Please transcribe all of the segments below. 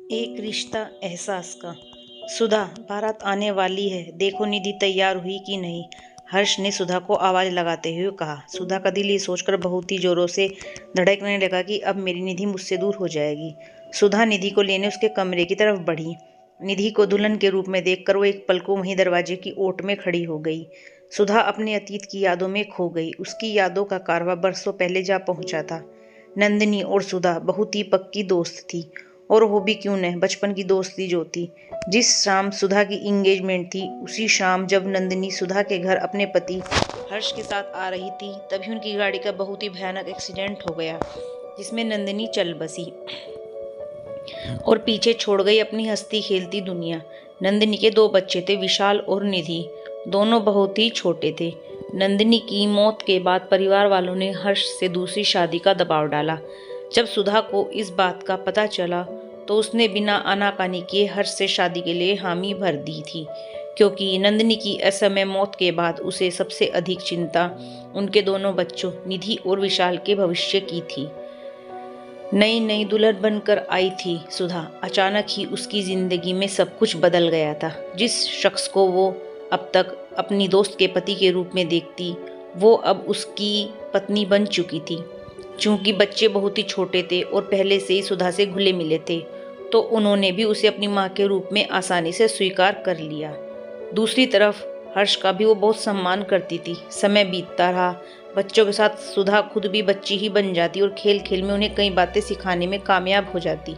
एक रिश्ता एहसास का। सुधा, बारात आने वाली है, देखो निधि तैयार हुई कि नहीं। हर्ष ने सुधा को आवाज लगाते हुए कहा। सुधा का दिल ये सोचकर बहुत ही जोरों से धड़कने लगा कि अब मेरी निधि मुझसे दूर हो जाएगी। सुधा निधि को लेने उसके कमरे की तरफ बढ़ी। निधि को दुल्हन के रूप में देखकर वो एक पल को वहीं दरवाजे की ओट में खड़ी हो गई। सुधा अपने अतीत की यादों में खो गई। उसकी यादों का कारवा बरसों पहले जा पहुंचा था। नंदिनी और सुधा बहुत ही पक्की दोस्त थी, और हो भी क्यों न, बचपन की दोस्ती जो थी। जिस शाम सुधा की इंगेजमेंट थी, उसी शाम जब नंदिनी सुधा के घर अपने पति हर्ष के साथ आ रही थी, तभी उनकी गाड़ी का बहुत ही भयानक एक्सीडेंट हो गया, जिसमें नंदिनी चल बसी और पीछे छोड़ गई अपनी हंसती खेलती दुनिया। नंदिनी के दो बच्चे थे, विशाल और निधि। दोनों बहुत ही छोटे थे। नंदिनी की मौत के बाद परिवार वालों ने हर्ष से दूसरी शादी का दबाव डाला। जब सुधा को इस बात का पता चला तो उसने बिना आनाकानी किए हर्ष से शादी के लिए हामी भर दी थी, क्योंकि नंदिनी की असमय मौत के बाद उसे सबसे अधिक चिंता उनके दोनों बच्चों निधि और विशाल के भविष्य की थी। नई नई दुल्हन बनकर आई थी सुधा। अचानक ही उसकी जिंदगी में सब कुछ बदल गया था। जिस शख्स को वो अब तक अपनी दोस्त के पति के रूप में देखती, वो अब उसकी पत्नी बन चुकी थी। चूंकि बच्चे बहुत ही छोटे थे और पहले से ही सुधा से घुले मिले थे, तो उन्होंने भी उसे अपनी माँ के रूप में आसानी से स्वीकार कर लिया। दूसरी तरफ हर्ष का भी वो बहुत सम्मान करती थी। समय बीतता रहा, बच्चों के साथ सुधा खुद भी बच्ची ही बन जाती और खेल खेल में उन्हें कई बातें सिखाने में कामयाब हो जाती।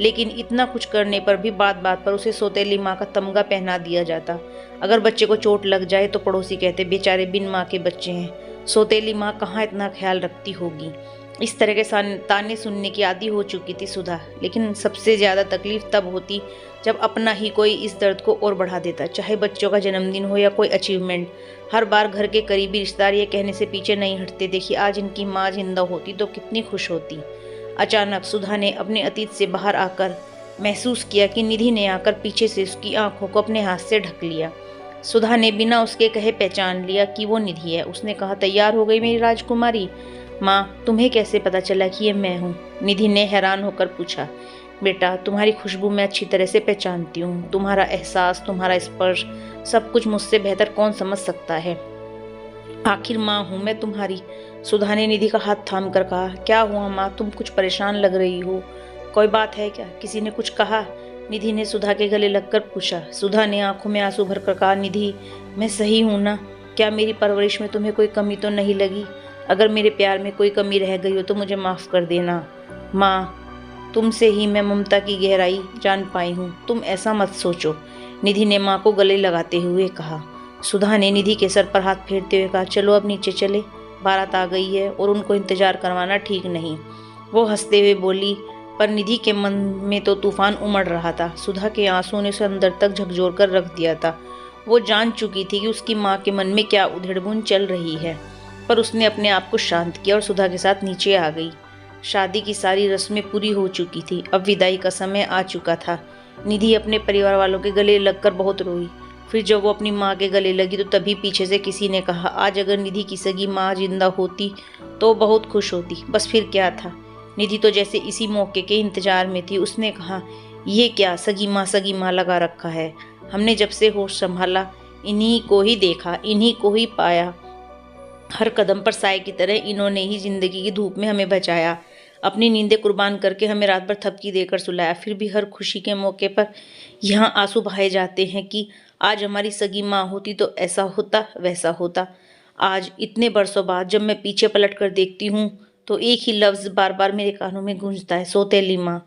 लेकिन इतना कुछ करने पर भी बात बात पर उसे सौतेली माँ का तमगा पहना दिया जाता। अगर बच्चे को चोट लग जाए तो पड़ोसी कहते, बेचारे बिन माँ के बच्चे हैं, सौतेली माँ कहाँ इतना ख्याल रखती होगी। इस तरह के ताने सुनने की आदी हो चुकी थी सुधा। लेकिन सबसे ज्यादा तकलीफ तब होती जब अपना ही कोई इस दर्द को और बढ़ा देता, चाहे बच्चों का जन्मदिन हो या कोई अचीवमेंट। हर बार घर के करीबी रिश्तेदार ये कहने से पीछे नहीं हटते, देखिए आज इनकी माँ जिंदा होती तो कितनी खुश होती। अचानक सुधा ने अपने अतीत से बाहर आकर महसूस किया कि निधि ने आकर पीछे से उसकी आंखों को अपने हाथ से ढक लिया। सुधा ने बिना उसके कहे पहचान लिया कि वो निधि है। उसने कहा, तैयार हो गई मेरी राजकुमारी? माँ, तुम्हें कैसे पता चला कि ये मैं हूँ? निधि ने हैरान होकर पूछा। बेटा, तुम्हारी खुशबू मैं अच्छी तरह से पहचानती हूँ। तुम्हारा एहसास, तुम्हारा स्पर्श, सब कुछ मुझसे बेहतर कौन समझ सकता है। आखिर माँ हूँ मैं तुम्हारी। सुधा ने निधि का हाथ थाम कर कहा। क्या हुआ माँ, तुम कुछ परेशान लग रही हो? कोई बात है क्या? किसी ने कुछ कहा? निधि ने सुधा के गले लगकर पूछा। सुधा ने आंखों में आंसू भरकर कहा, निधि, मैं सही हूँ ना? क्या मेरी परवरिश में तुम्हें कोई कमी तो नहीं लगी? अगर मेरे प्यार में कोई कमी रह गई हो तो मुझे माफ कर देना। माँ, तुमसे ही मैं ममता की गहराई जान पाई हूँ, तुम ऐसा मत सोचो, निधि ने माँ को गले लगाते हुए कहा। सुधा ने निधि के सर पर हाथ फेरते हुए कहा, चलो अब नीचे चले, बारात आ गई है और उनको इंतजार करवाना ठीक नहीं। वो हंसते हुए बोली, पर निधि के मन में तो तूफान उमड़ रहा था। सुधा के आंसुओं ने उसे अंदर तक झकझोर कर रख दिया था। वो जान चुकी थी कि उसकी माँ के मन में क्या उधेड़बुन चल रही है, पर उसने अपने आप को शांत किया और सुधा के साथ नीचे आ गई। शादी की सारी रस्में पूरी हो चुकी थी, अब विदाई का समय आ चुका था। निधि अपने परिवार वालों के गले लगकर बहुत रोई। फिर जब वो अपनी माँ के गले लगी तो तभी पीछे से किसी ने कहा, आज अगर निधि की सगी माँ जिंदा होती तो बहुत खुश होती। बस फिर क्या था, निधि तो जैसे इसी मौके के इंतजार में थी। उसने कहा, ये क्या सगी माँ लगा रखा है? हमने जब से होश संभाला इन्हीं को ही देखा, इन्हीं को ही पाया। हर कदम पर साए की तरह इन्होंने ही जिंदगी की धूप में हमें बचाया, अपनी नींदें कुर्बान करके हमें रात भर थपकी देकर सुलाया। फिर भी हर खुशी के मौके पर यहाँ आंसू बहाए जाते हैं कि आज हमारी सगी माँ होती तो ऐसा होता वैसा होता। आज इतने बरसों बाद जब मैं पीछे पलट कर देखती हूँ तो एक ही लफ्ज बार बार मेरे कानों में गूंजता है, सौतेली माँ।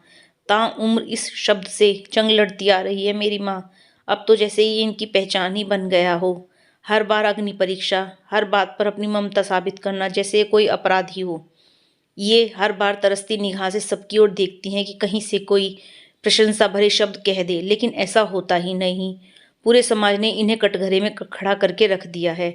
ताउम्र इस शब्द से जंग लड़ती आ रही है मेरी माँ। अब तो जैसे ये इनकी पहचान ही बन गया हो। हर बार अग्नि परीक्षा, हर बात पर अपनी ममता साबित करना जैसे ये कोई अपराध ही हो। ये हर बार तरसती निगाह से सबकी ओर देखती हैं कि कहीं से कोई प्रशंसा भरे शब्द कह दे, लेकिन ऐसा होता ही नहीं। पूरे समाज ने इन्हें कटघरे में खड़ा करके रख दिया है।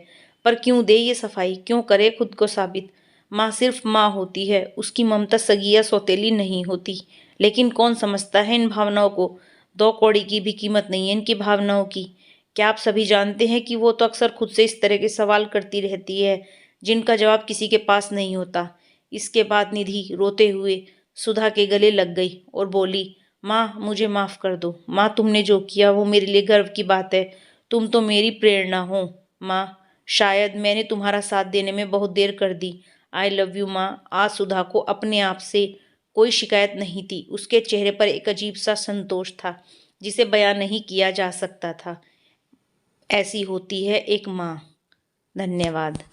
पर क्यों दे ये सफाई, क्यों करे खुद को साबित? माँ सिर्फ माँ होती है, उसकी ममता सगी या सौतेली नहीं होती। लेकिन कौन समझता है इन भावनाओं को? दो कौड़ी की भी कीमत नहीं है इनकी भावनाओं की। क्या आप सभी जानते हैं कि वो तो अक्सर खुद से इस तरह के सवाल करती रहती है जिनका जवाब किसी के पास नहीं होता। इसके बाद निधि रोते हुए सुधा के गले लग गई और बोली, माँ, मुझे माफ़ कर दो। माँ, तुमने जो किया वो मेरे लिए गर्व की बात है। तुम तो मेरी प्रेरणा हो। माँ, शायद मैंने तुम्हारा साथ देने में बहुत देर कर दी। आई लव यू माँ। आज सुधा को अपने आप से कोई शिकायत नहीं थी। उसके चेहरे पर एक अजीब सा संतोष था जिसे बयां नहीं किया जा सकता था। ऐसी होती है एक माँ। धन्यवाद।